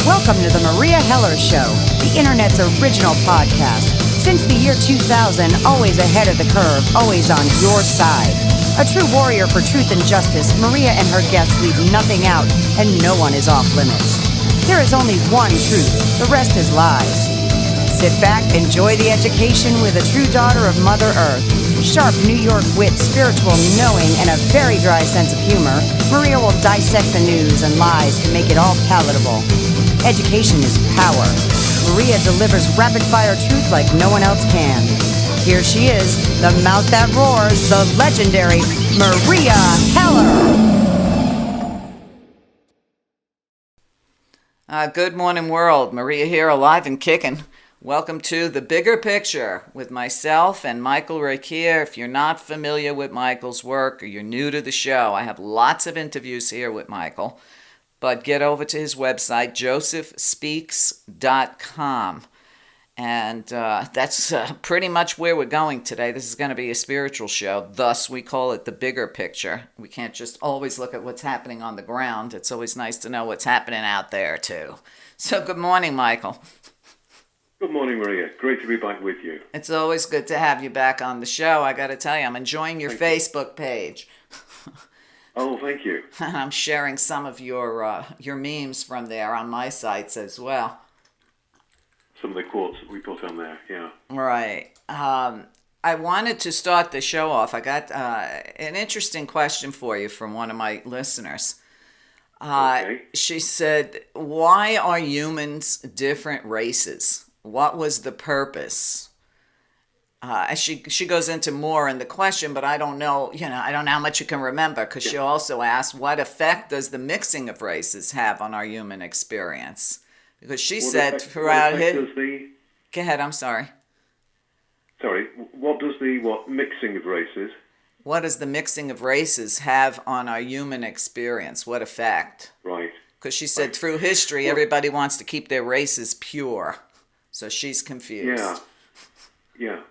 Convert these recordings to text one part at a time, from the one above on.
Welcome to the Meria Show, the internet's original podcast. Since the year 2000, always ahead of the curve, always on your side. A true warrior for truth and justice, Meria and her guests leave nothing out, and no one is off limits. There is only one truth, the rest is lies. Sit back, enjoy the education with a true daughter of Mother Earth. Sharp New York wit, spiritual knowing, and a very dry sense of humor, Meria will dissect the news and lies to make it all palatable. Education is power. Meria delivers rapid-fire truth like no one else can. Here she is, the mouth that roars, the legendary Meria Heller. Good morning, world. Meria here, alive and kicking. Welcome to The Bigger Picture with myself and Michael Reccia. If you're not familiar with Michael's work or you're new to the show, I have lots of interviews here with Michael. But get over to his website, josephspeaks.com. And that's pretty much where we're going today. This is going to be a spiritual show. Thus, we call it The Bigger Picture. We can't just always look at what's happening on the ground. It's always nice to know what's happening out there, too. So, good morning, Michael. Good morning, Maria. Great to be back with you. It's always good to have you back on the show. I got to tell you, I'm enjoying your Facebook page. Oh, thank you. I'm sharing some of your memes from there on my sites as well. Some of the quotes that we put on there, yeah. Right. I wanted to start the show off. I got an interesting question for you from one of my listeners. Okay. She said, why are humans different races? What was the purpose? She goes into more in the question, but I don't know, I don't know how much you can remember, because she also asked, what effect does the mixing of races have on our human experience? Because she said throughout Go ahead, I'm sorry. Sorry, what does the mixing of races? What does the mixing of races have on our human experience? What effect? Right. Because she said through history, everybody wants to keep their races pure. So she's confused. Yeah.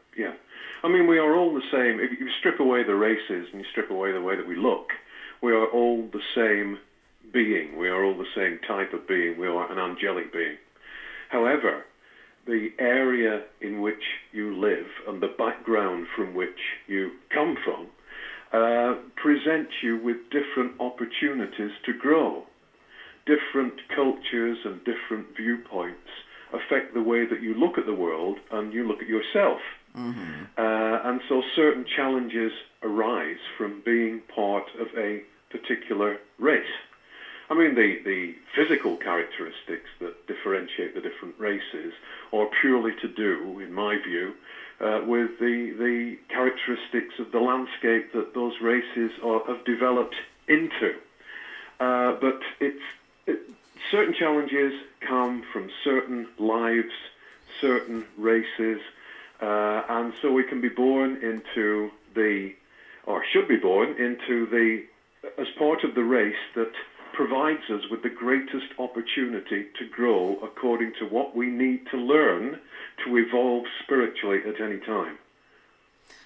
I mean, we are all the same. If you strip away the races and you strip away the way that we look, we are all the same being. We are all the same type of being. We are an angelic being. However, the area in which you live and the background from which you come from present you with different opportunities to grow. Different cultures and different viewpoints affect the way that you look at the world and you look at yourself. Mm-hmm. And so certain challenges arise from being part of a particular race. I mean, the physical characteristics that differentiate the different races are purely to do, in my view, with the characteristics of the landscape that those races have developed into. But certain challenges come from certain lives, certain races, and so we can be born into should be born into as part of the race that provides us with the greatest opportunity to grow according to what we need to learn to evolve spiritually at any time.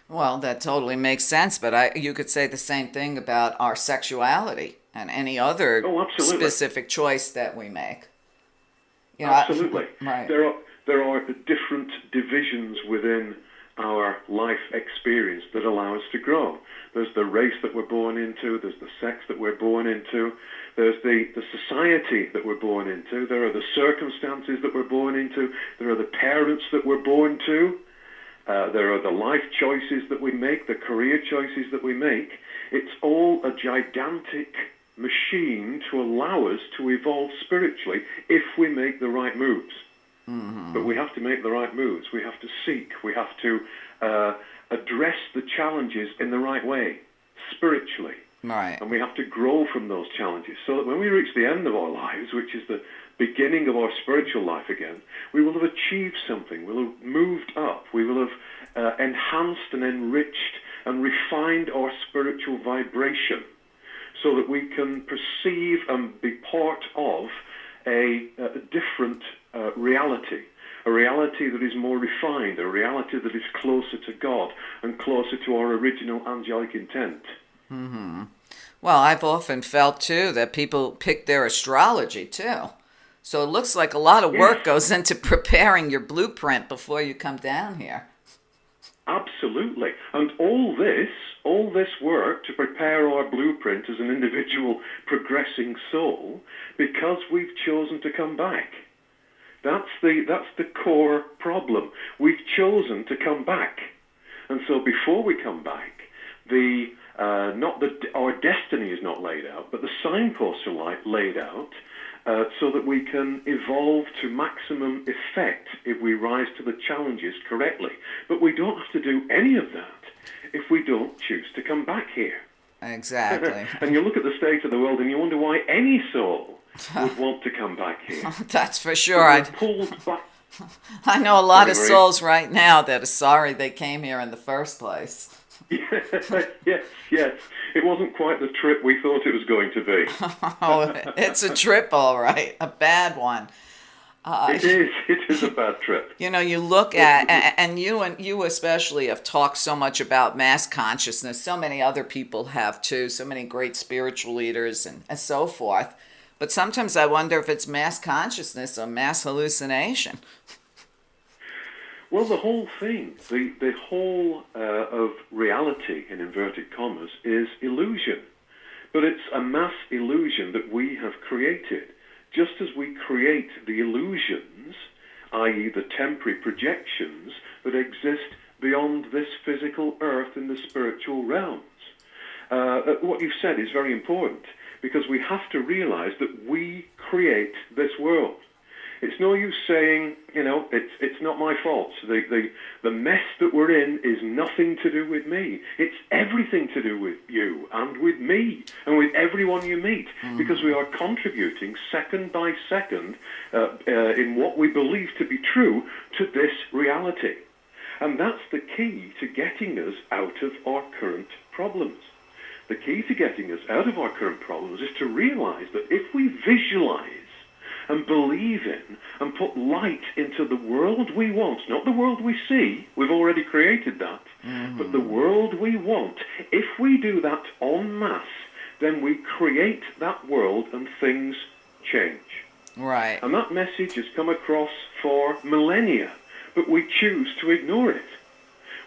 Well, that totally makes sense, but you could say the same thing about our sexuality and any other specific choice that we make. Absolutely. Right. There are different divisions within our life experience that allow us to grow. There's the race that we're born into, there's the sex that we're born into, there's the society that we're born into, there are the circumstances that we're born into, there are the parents that we're born to, there are the life choices that we make, the career choices that we make. It's all a gigantic machine to allow us to evolve spiritually if we make the right moves. Mm-hmm. But we have to make the right moves. We have to seek. We have to address the challenges in the right way, spiritually. Right. And we have to grow from those challenges so that when we reach the end of our lives, which is the beginning of our spiritual life again, we will have achieved something. We'll have moved up. We will have enhanced and enriched and refined our spiritual vibration so that we can perceive and be part of a different reality, a reality that is more refined, a reality that is closer to God and closer to our original angelic intent. Mm-hmm. Well, I've often felt, too, that people pick their astrology, too. So it looks like a lot of work goes into preparing your blueprint before you come down here. Absolutely. And all this work to prepare our blueprint as an individual progressing soul, because we've chosen to come back. That's the core problem. We've chosen to come back. And so before we come back, our destiny is not laid out, but the signposts are laid out so that we can evolve to maximum effect if we rise to the challenges correctly. But we don't have to do any of that if we don't choose to come back here. Exactly. And you look at the state of the world and you wonder why any soul would want to come back here. That's for sure. Pulled back. I know a lot of souls right now that are sorry they came here in the first place. Yes. It wasn't quite the trip we thought it was going to be. Oh, it's a trip, all right. A bad one. It is a bad trip. You know, you look at, and you especially have talked so much about mass consciousness. So many other people have too. So many great spiritual leaders and so forth. But sometimes I wonder if it's mass consciousness or mass hallucination. Well, the whole thing, the whole of reality, in inverted commas, is illusion. But it's a mass illusion that we have created. Just as we create the illusions, i.e. the temporary projections that exist beyond this physical earth in the spiritual realms. What you've said is very important, because we have to realize that we create this world. It's no use saying, it's not my fault. The mess that we're in is nothing to do with me. It's everything to do with you and with me and with everyone you meet, because we are contributing second by second in what we believe to be true to this reality. And that's the key to getting us out of our current problems. The key to getting us out of our current problems is to realize that if we visualize and believe in and put light into the world we want, not the world we see, we've already created that, but the world we want, if we do that en masse, then we create that world and things change. Right. And that message has come across for millennia, but we choose to ignore it.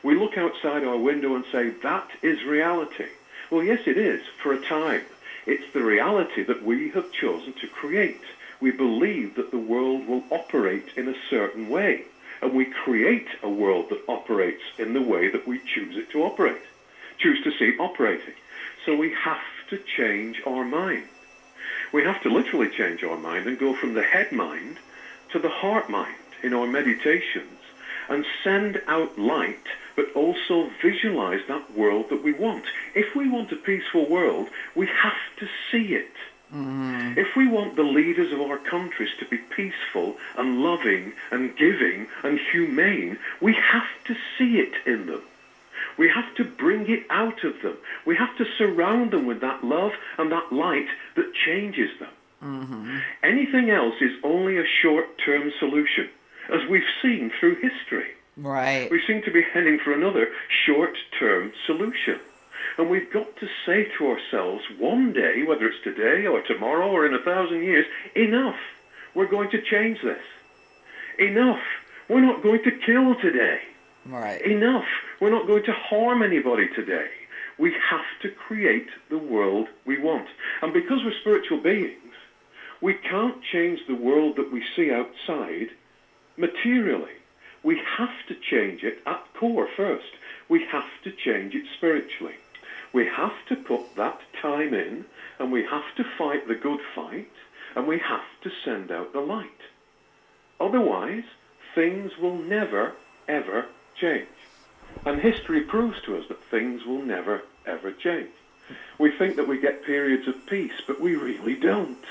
We look outside our window and say, that is reality. Well, yes, it is, for a time. It's the reality that we have chosen to create. We believe that the world will operate in a certain way, and we create a world that operates in the way that we choose it to operate, choose to see it operating. So we have to change our mind. We have to literally change our mind and go from the head mind to the heart mind in our meditations and send out light, but also visualize that world that we want. If we want a peaceful world, we have to see it. If we want the leaders of our countries to be peaceful and loving and giving and humane, we have to see it in them. We have to bring it out of them. We have to surround them with that love and that light that changes them. Anything else is only a short-term solution, as we've seen through history. Right. We seem to be heading for another short-term solution. And we've got to say to ourselves one day, whether it's today or tomorrow or in 1,000 years, enough. We're going to change this. Enough. We're not going to kill today. Right. Enough. We're not going to harm anybody today. We have to create the world we want. And because we're spiritual beings, we can't change the world that we see outside materially. We have to change it at core first. We have to change it spiritually. We have to put that time in, and we have to fight the good fight, and we have to send out the light. Otherwise, things will never, ever change. And history proves to us that things will never, ever change. We think that we get periods of peace, but we really don't.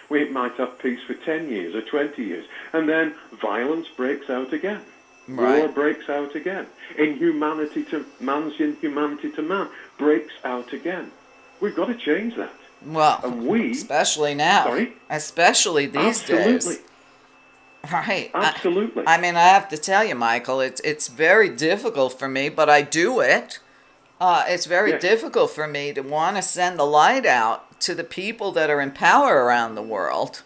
We might have peace for 10 years or 20 years, and then violence breaks out again. Right. War breaks out again. Inhumanity to man's inhumanity to man breaks out again. We've got to change that. Well, and we, especially now. Sorry? Especially these Absolutely. days. Right. Absolutely. I mean, I have to tell you, Michael, it's very difficult for me, but I do it. It's very difficult for me to want to send the light out to the people that are in power around the world.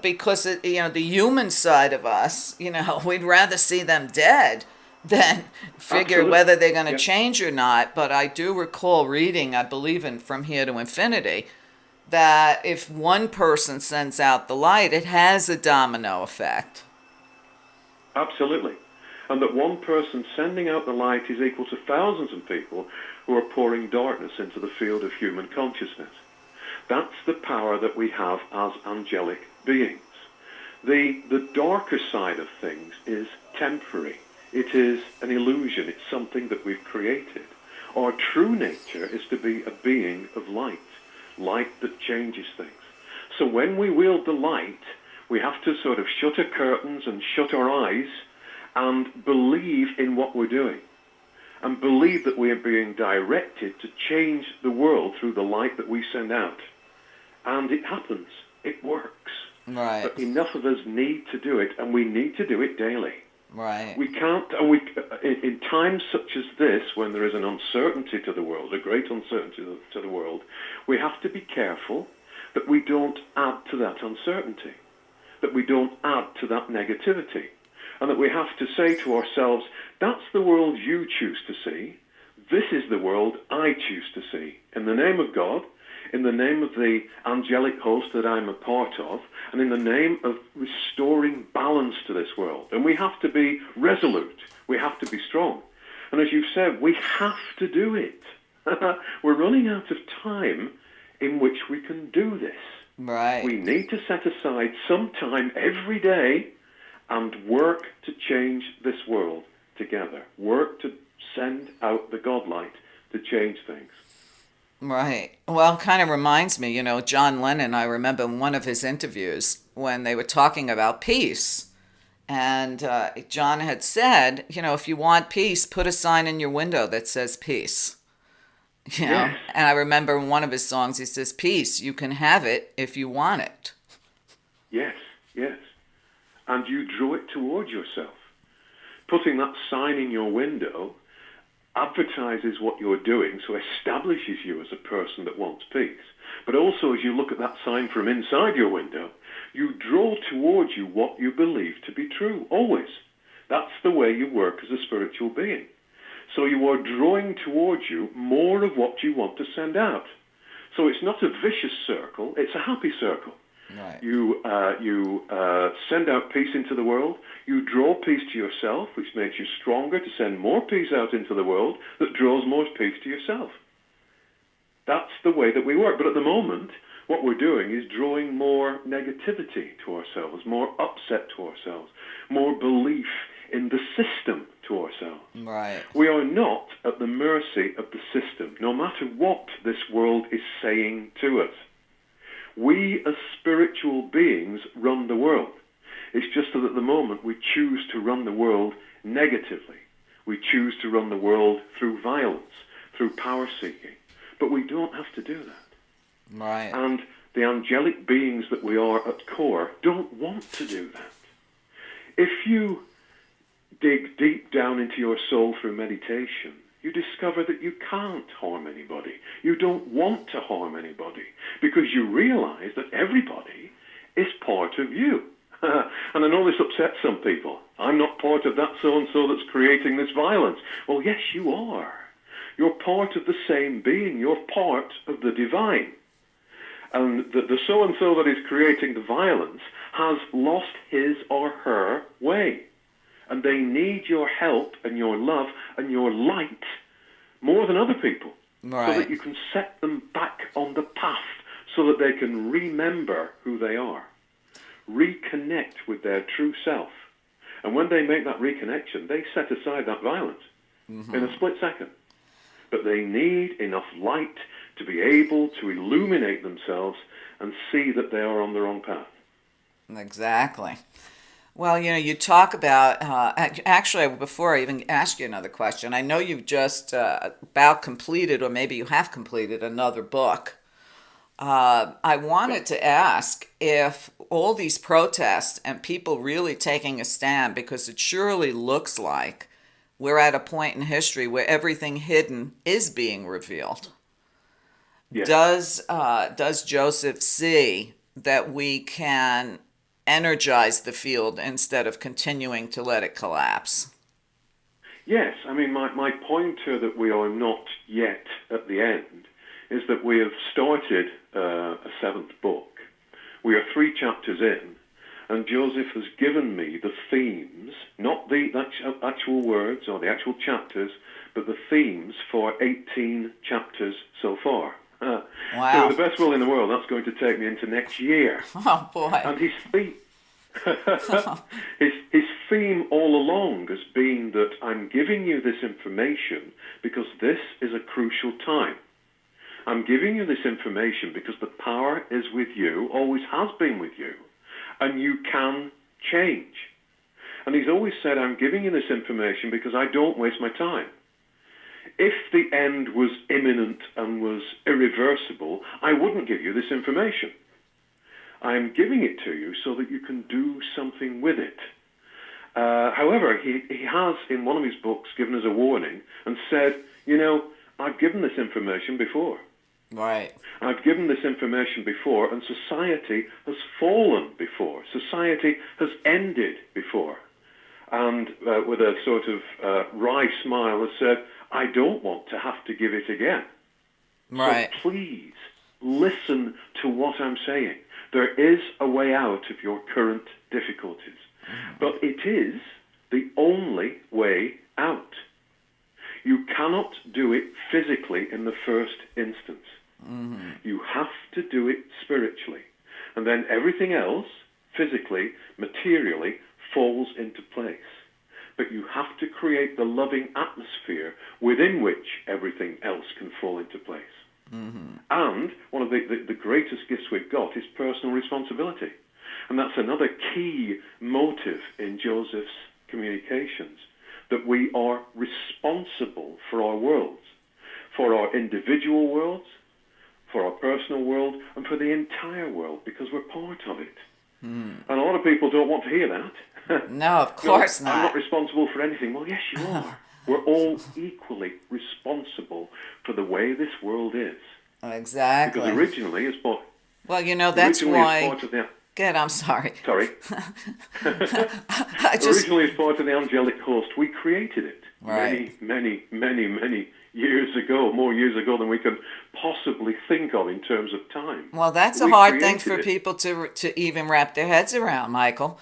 Because the human side of us, we'd rather see them dead than figure Absolutely. whether they're going to Yeah. change or not. But I do recall reading, I believe in From Here to Infinity, that if one person sends out the light, it has a domino effect. Absolutely. And that one person sending out the light is equal to thousands of people who are pouring darkness into the field of human consciousness. That's the power that we have as angelic beings. The darker side of things is temporary. It is an illusion. It's something that we've created. Our true nature is to be a being of light, light that changes things. So when we wield the light, we have to sort of shut our curtains and shut our eyes and believe in what we're doing. And believe that we are being directed to change the world through the light that we send out. And it happens. It works. Right. But enough of us need to do it, and we need to do it daily. Right. We can't, in times such as this, when there is an uncertainty to the world, a great uncertainty to the world, we have to be careful that we don't add to that uncertainty, that we don't add to that negativity, and that we have to say to ourselves, that's the world you choose to see, this is the world I choose to see. In the name of God, in the name of the angelic host that I'm a part of, and in the name of restoring balance to this world. And we have to be resolute. We have to be strong. And as you've said, we have to do it. We're running out of time in which we can do this. Right. We need to set aside some time every day and work to change this world together. Work to send out the godlight to change things. Right. Well, it kind of reminds me, John Lennon, I remember in one of his interviews when they were talking about peace. And John had said, if you want peace, put a sign in your window that says peace. Yes. And I remember in one of his songs, he says, peace, you can have it if you want it. Yes, yes. And you draw it towards yourself. Putting that sign in your window advertises what you're doing, so establishes you as a person that wants peace. But also, as you look at that sign from inside your window, you draw towards you what you believe to be true, always. That's the way you work as a spiritual being. So you are drawing towards you more of what you want to send out. So it's not a vicious circle, it's a happy circle. Right. You send out peace into the world. You draw peace to yourself, which makes you stronger to send more peace out into the world that draws more peace to yourself. That's the way that we work. But at the moment, what we're doing is drawing more negativity to ourselves, more upset to ourselves, more belief in the system to ourselves. Right. We are not at the mercy of the system, no matter what this world is saying to us. We as spiritual beings run the world. It's just that at the moment we choose to run the world negatively. We choose to run the world through violence, through power seeking. But we don't have to do that. Right. And the angelic beings that we are at core don't want to do that. If you dig deep down into your soul through meditation, you discover that you can't harm anybody. You don't want to harm anybody because you realize that everybody is part of you. And I know this upsets some people. I'm not part of that so-and-so that's creating this violence. Well, yes, you are. You're part of the same being. You're part of the divine. And the so-and-so that is creating the violence has lost his or her way. And they need your help and your love and your light more than other people. Right. So that you can set them back on the path so that they can remember who they are. Reconnect with their true self. And when they make that reconnection, they set aside that violence in a split second. But they need enough light to be able to illuminate themselves and see that they are on the wrong path. Exactly. Well, you talk about, actually, before I even ask you another question, I know you've just about completed, or maybe you have completed another book. I wanted to ask if all these protests and people really taking a stand, because it surely looks like we're at a point in history where everything hidden is being revealed. Yes. Does Joseph see that we can energize the field instead of continuing to let it collapse. Yes, I mean, my point that we are not yet at the end is that we have started a seventh book. We are 3 chapters in, and Joseph has given me the themes, not the actual words or the actual chapters, but the themes for 18 chapters so far. Wow. So with the best will in the world, that's going to take me into next year. Oh, boy. And his theme all along has been that I'm giving you this information because this is a crucial time. I'm giving you this information because the power is with you, always has been with you, and you can change. And he's always said, I'm giving you this information because I don't waste my time. If the end was imminent and was irreversible, I wouldn't give you this information. I'm giving it to you so that you can do something with it. However, he has, in one of his books, given us a warning and said, I've given this information before. Right. I've given this information before, and society has fallen before. Society has ended before. And with a sort of wry smile has said, I don't want to have to give it again. Right. So please listen to what I'm saying. There is a way out of your current difficulties, but it is the only way out. You cannot do it physically in the first instance. Mm-hmm. You have to do it spiritually. And then everything else, physically, materially, falls into place. But you have to create the loving atmosphere within which everything else can fall into place. Mm-hmm. And one of the greatest gifts we've got is personal responsibility. And that's another key motive in Joseph's communications, that we are responsible for our worlds, for our individual worlds, for our personal world, and for the entire world, because we're part of it. Mm. And a lot of people don't want to hear that. No, of course not. I'm not responsible for anything. Well, yes, you are. We're all equally responsible for the way this world is. Exactly. Because originally, as part... Well, that's why... Good, I'm sorry. Sorry. Originally, as part of the angelic host, we created it. Right. Many years ago, more years ago than we can possibly think of in terms of time. Well, that's a hard thing for people to even wrap their heads around, Michael.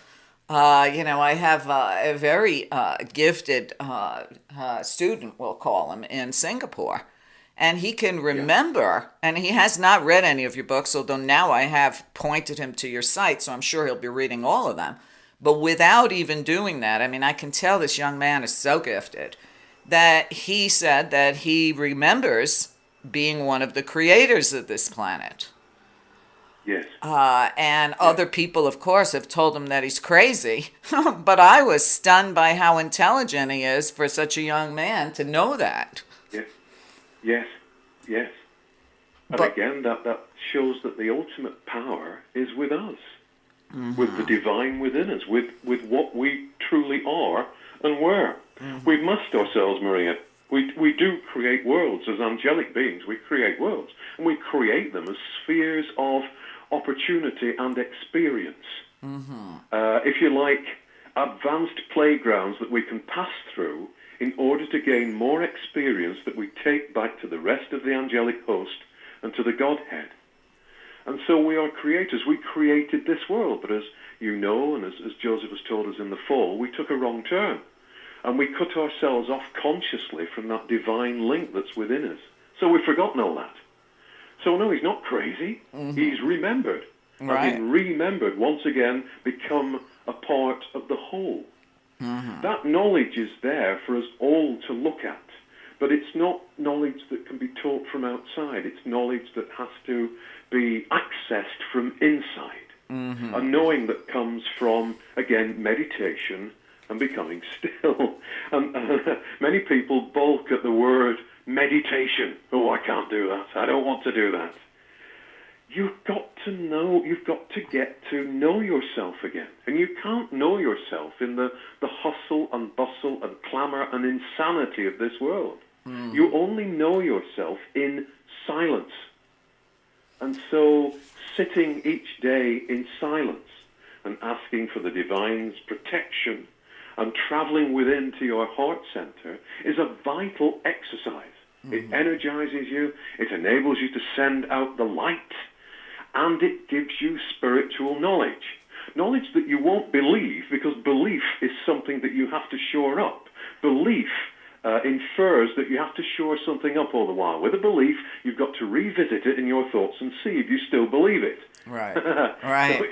I have a very gifted student, we'll call him, in Singapore. And he can remember, and he has not read any of your books, although now I have pointed him to your site, so I'm sure he'll be reading all of them. But without even doing that, I can tell this young man is so gifted that he said that he remembers being one of the creators of this planet. Yes. And other people, of course, have told him that he's crazy. But I was stunned by how intelligent he is for such a young man to know that. Yes. And again, that shows that the ultimate power is with us, with the divine within us, with what we truly are and were. Mm-hmm. We've masked ourselves, Meria. We do create worlds as angelic beings. We create worlds, and we create them as spheres of opportunity and experience. Mm-hmm. If you like, advanced playgrounds that we can pass through in order to gain more experience that we take back to the rest of the angelic host and to the Godhead. And so we are creators. We created this world, but as you know, and as Joseph has told us in the fall, we took a wrong turn. And we cut ourselves off consciously from that divine link that's within us. So we've forgotten all that. So no, he's not crazy. Mm-hmm. He's remembered. Right. And remembered, once again, become a part of the whole. Mm-hmm. That knowledge is there for us all to look at. But it's not knowledge that can be taught from outside. It's knowledge that has to be accessed from inside. Mm-hmm. A knowing that comes from, again, meditation and becoming still. And many people balk at the word meditation. Oh, I can't do that. I don't want to do that. You've got to know, you've got to get to know yourself again. And you can't know yourself in the hustle and bustle and clamour and insanity of this world. Mm. You only know yourself in silence. And so sitting each day in silence and asking for the divine's protection and traveling within to your heart center is a vital exercise. It energizes you, it enables you to send out the light, and it gives you spiritual knowledge. Knowledge that you won't believe, because belief is something that you have to shore up. Belief infers that you have to shore something up all the while. With a belief, you've got to revisit it in your thoughts and see if you still believe it. Right. Right. So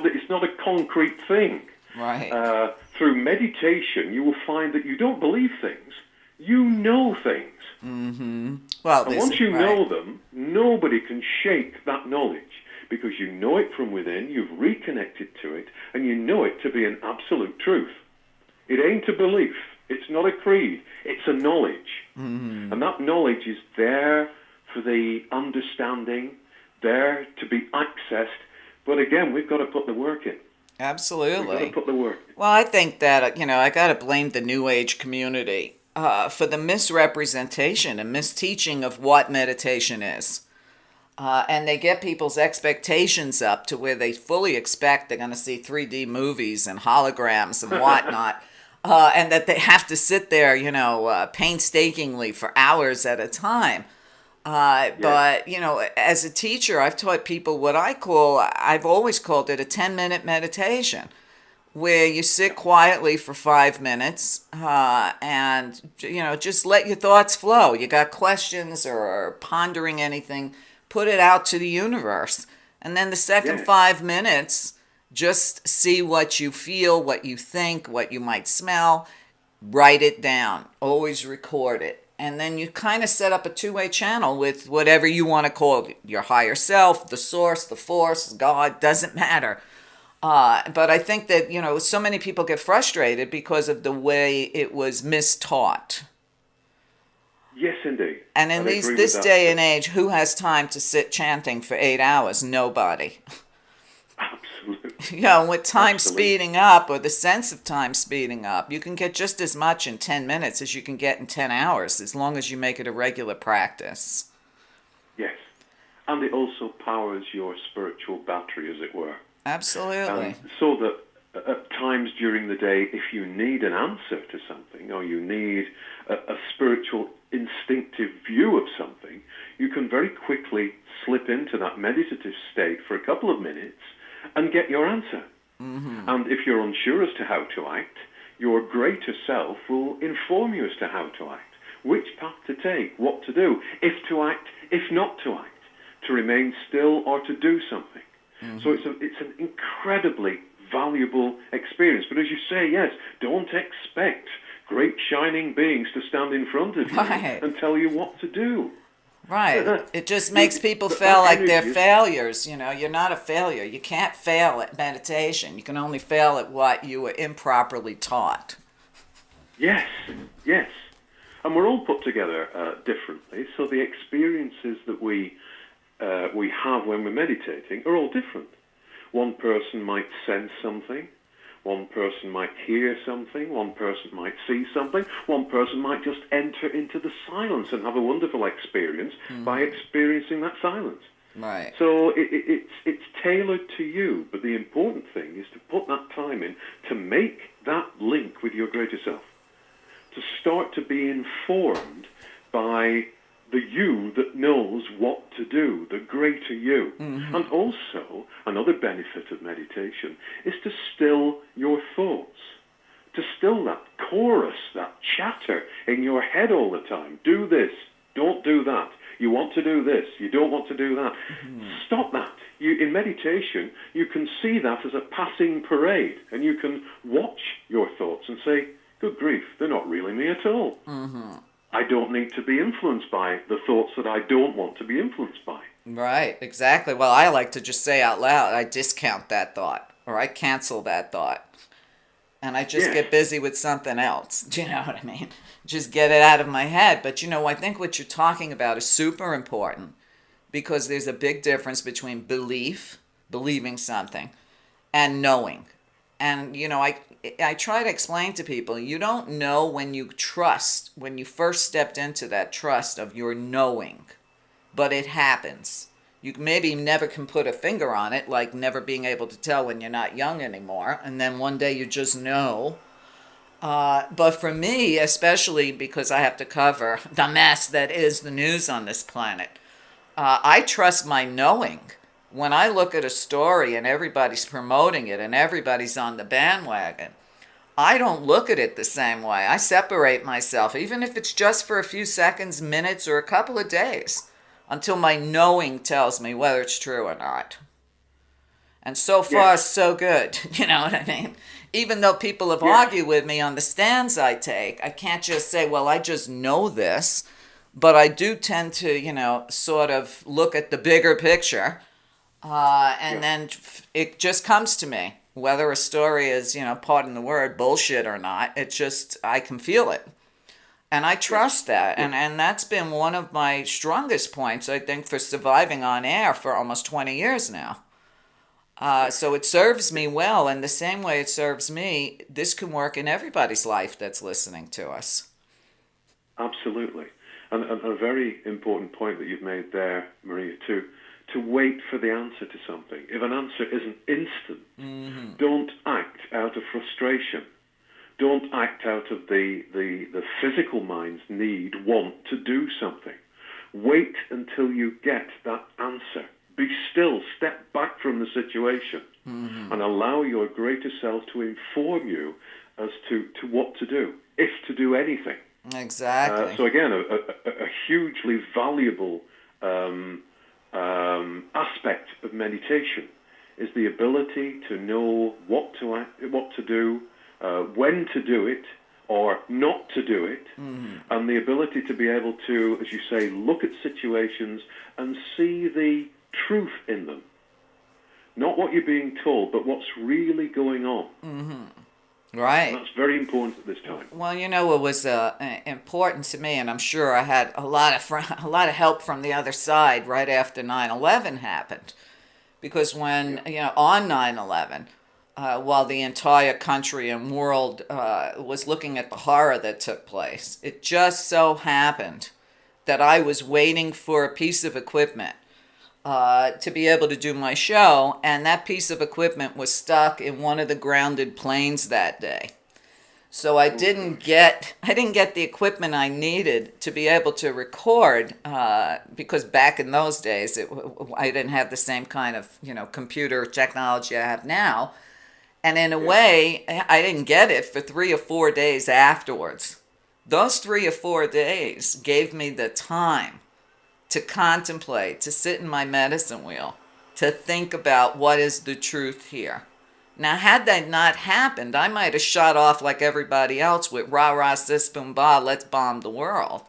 it's not a concrete thing. Right. Through meditation, you will find that you don't believe things. You know things. Mm-hmm. Well, and once you know them, nobody can shake that knowledge, because you know it from within, you've reconnected to it, and you know it to be an absolute truth. It ain't a belief. It's not a creed. It's a knowledge. Mm-hmm. And that knowledge is there for the understanding, there to be accessed. But again, we've got to put the work in. Absolutely. We've got to put the work in. Well, I think that, I got to blame the New Age community for the misrepresentation and misteaching of what meditation is. And they get people's expectations up to where they fully expect they're going to see 3D movies and holograms and whatnot. And that they have to sit there, painstakingly for hours at a time. But, as a teacher, I've taught people what I've always called it a 10-minute meditation, where you sit quietly for 5 minutes and, just let your thoughts flow. You got questions or pondering anything, put it out to the universe. And then the second 5 minutes, just see what you feel, what you think, what you might smell, write it down, always record it. And then you kind of set up a two-way channel with whatever you want to call it, your higher self, the source, the force, God, doesn't matter. But I think that, so many people get frustrated because of the way it was mistaught. Yes, indeed. And in this day and age, who has time to sit chanting for 8 hours? Nobody. Absolutely. With time speeding up, or the sense of time speeding up, you can get just as much in 10 minutes as you can get in 10 hours, as long as you make it a regular practice. Yes. And it also powers your spiritual battery, as it were. Absolutely. So that at times during the day, if you need an answer to something, or you need a spiritual instinctive view of something, you can very quickly slip into that meditative state for a couple of minutes and get your answer. Mm-hmm. And if you're unsure as to how to act, your greater self will inform you as to how to act, which path to take, what to do, if to act, if not to act, to remain still or to do something. Mm-hmm. So it's an incredibly valuable experience. But as you say, yes, don't expect great shining beings to stand in front of you and tell you what to do. Right. It just makes people feel like they're failures. You're not a failure. You can't fail at meditation. You can only fail at what you were improperly taught. Yes, yes. And we're all put together differently, so the experiences that we have when we're meditating are all different. One person might sense something. One person might hear something, one person might see something, one person might just enter into the silence and have a wonderful experience by experiencing that silence. Right. So it's tailored to you, but the important thing is to put that time in to make that link with your greater self, to start to be informed by the you that knows what to do, the greater you. Mm-hmm. And also, another benefit of meditation is to still your thoughts, to still that chorus, that chatter in your head all the time. Do this, don't do that. You want to do this, you don't want to do that. Mm-hmm. Stop that. In meditation, you can see that as a passing parade, and you can watch your thoughts and say, good grief, they're not really me at all. Mm-hmm. I don't need to be influenced by the thoughts that I don't want to be influenced by. Right, exactly. Well, I like to just say out loud, I discount that thought, or I cancel that thought. And I just get busy with something else. Do you know what I mean? Just get it out of my head. But, I think what you're talking about is super important, because there's a big difference between believing something, and knowing. And, I try to explain to people, you don't know when you first stepped into that trust of your knowing, but it happens. You maybe never can put a finger on it, like never being able to tell when you're not young anymore, and then one day you just know. But for me, especially because I have to cover the mess that is the news on this planet, I trust my knowing. When I look at a story and everybody's promoting it and everybody's on the bandwagon, I don't look at it the same way. I separate myself, even if it's just for a few seconds, minutes, or a couple of days, until my knowing tells me whether it's true or not. And so far, so good. You know what I mean? Even though people have argued with me on the stands I take, I can't just say, well, I just know this. But I do tend to, sort of look at the bigger picture. And then it just comes to me. Whether a story is, pardon the word, bullshit or not, I can feel it. And I trust that. And that's been one of my strongest points, I think, for surviving on air for almost 20 years now. So it serves me well. And the same way it serves me, this can work in everybody's life that's listening to us. Absolutely. And a very important point that you've made there, Meria, too, to wait for the answer to something. If an answer isn't instant, don't act out of frustration. Don't act out of the physical mind's want to do something. Wait until you get that answer. Be still, step back from the situation, and allow your greater self to inform you as to what to do, if to do anything. Exactly. So again, a hugely valuable aspect of meditation is the ability to know what to do, when to do it, or not to do it, and the ability to be able to, as you say, look at situations and see the truth in them. Not what you're being told, but what's really going on. Right. And that's very important at this time. Well, it was important to me, and I'm sure I had a lot of help from the other side right after 9/11 happened, because when on 9/11, while the entire country and world was looking at the horror that took place, it just so happened that I was waiting for a piece of equipment to be able to do my show, and that piece of equipment was stuck in one of the grounded planes that day. So I didn't get the equipment I needed to be able to record, because back in those days I didn't have the same kind of computer technology I have now, and in a way I didn't get it for 3 or 4 days afterwards. Those 3 or 4 days gave me the time to contemplate, to sit in my medicine wheel, to think about what is the truth here. Now, had that not happened, I might have shot off like everybody else with rah, rah, sis, boom, bah, let's bomb the world.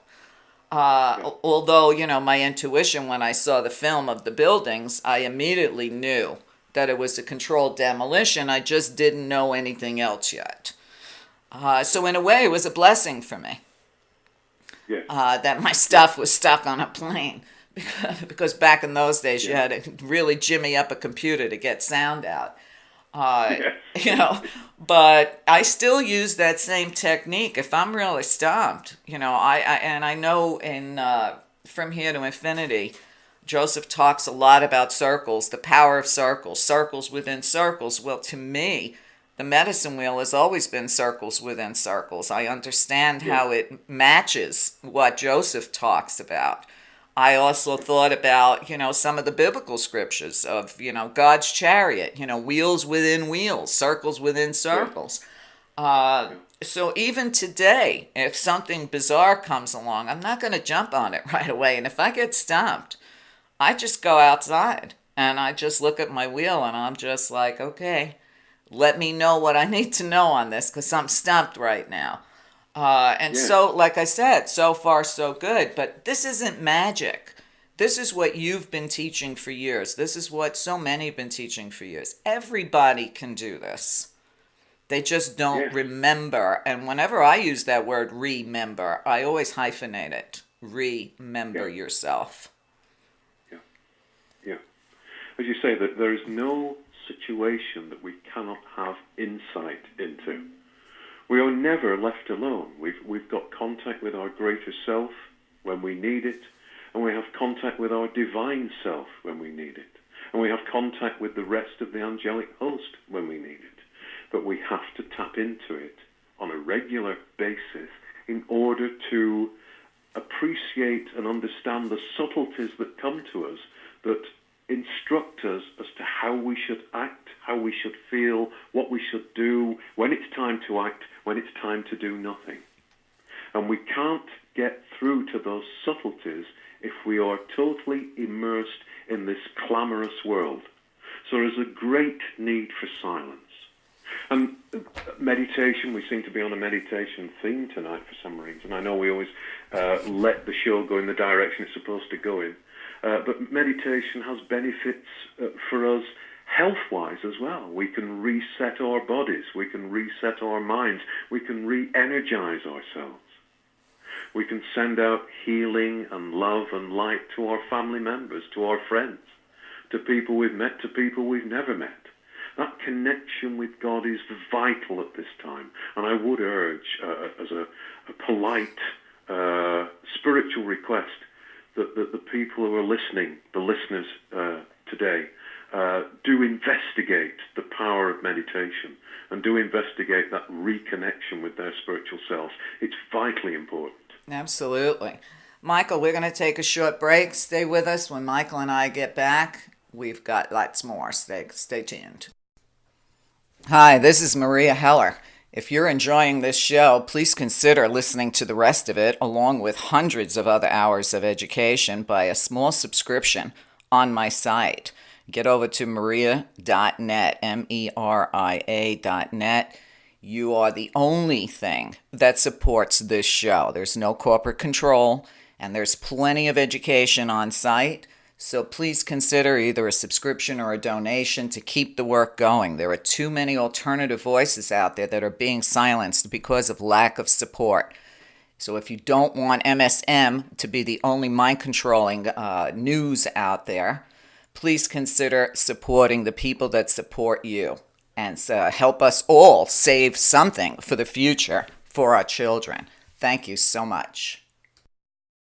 Although, my intuition when I saw the film of the buildings, I immediately knew that it was a controlled demolition. I just didn't know anything else yet. So in a way, it was a blessing for me. That my stuff was stuck on a plane, because back in those days you had to really jimmy up a computer to get sound out. But I still use that same technique if I'm really stumped. I know in From Here to Infinity, Joseph talks a lot about circles, the power of circles, circles within circles. Well, to me, the medicine wheel has always been circles within circles. I understand how it matches what Joseph talks about. I also thought about, some of the biblical scriptures of, God's chariot, wheels within wheels, circles within circles. So even today, if something bizarre comes along, I'm not going to jump on it right away. And if I get stumped, I just go outside and I just look at my wheel and I'm just like, okay, let me know what I need to know on this, because I'm stumped right now. So, like I said, so far so good. But this isn't magic. This is what you've been teaching for years. This is what so many have been teaching for years. Everybody can do this. They just don't remember. And whenever I use that word remember, I always hyphenate it. Remember yourself. Yeah. As you say, that there is no situation that we cannot have insight into. We are never left alone. We've got contact with our greater self when we need it, and we have contact with our divine self when we need it, and we have contact with the rest of the angelic host when we need it. But we have to tap into it on a regular basis in order to appreciate and understand the subtleties that come to us that instruct us as to how we should act, how we should feel, what we should do, when it's time to act, when it's time to do nothing. And we can't get through to those subtleties if we are totally immersed in this clamorous world. So there's a great need for silence. And meditation, we seem to be on a meditation theme tonight for some reason. I know we always let the show go in the direction it's supposed to go in. But meditation has benefits for us health-wise as well. We can reset our bodies. We can reset our minds. We can re-energize ourselves. We can send out healing and love and light to our family members, to our friends, to people we've met, to people we've never met. That connection with God is vital at this time. And I would urge, as a polite spiritual request, that the people who are listening, the listeners today, do investigate the power of meditation and do investigate that reconnection with their spiritual selves. It's vitally important. Absolutely. Michael, we're going to take a short break. Stay with us. When Michael and I get back, we've got lots more. Stay tuned. Hi, this is Maria Heller. If you're enjoying this show, please consider listening to the rest of it, along with hundreds of other hours of education, by a small subscription on my site. Get over to meria.net, meria.net. You are the only thing that supports this show. There's no corporate control, and there's plenty of education on site. So please consider either a subscription or a donation to keep the work going. There are too many alternative voices out there that are being silenced because of lack of support. So if you don't want MSM to be the only mind-controlling news out there, please consider supporting the people that support you and help us all save something for the future for our children. Thank you so much.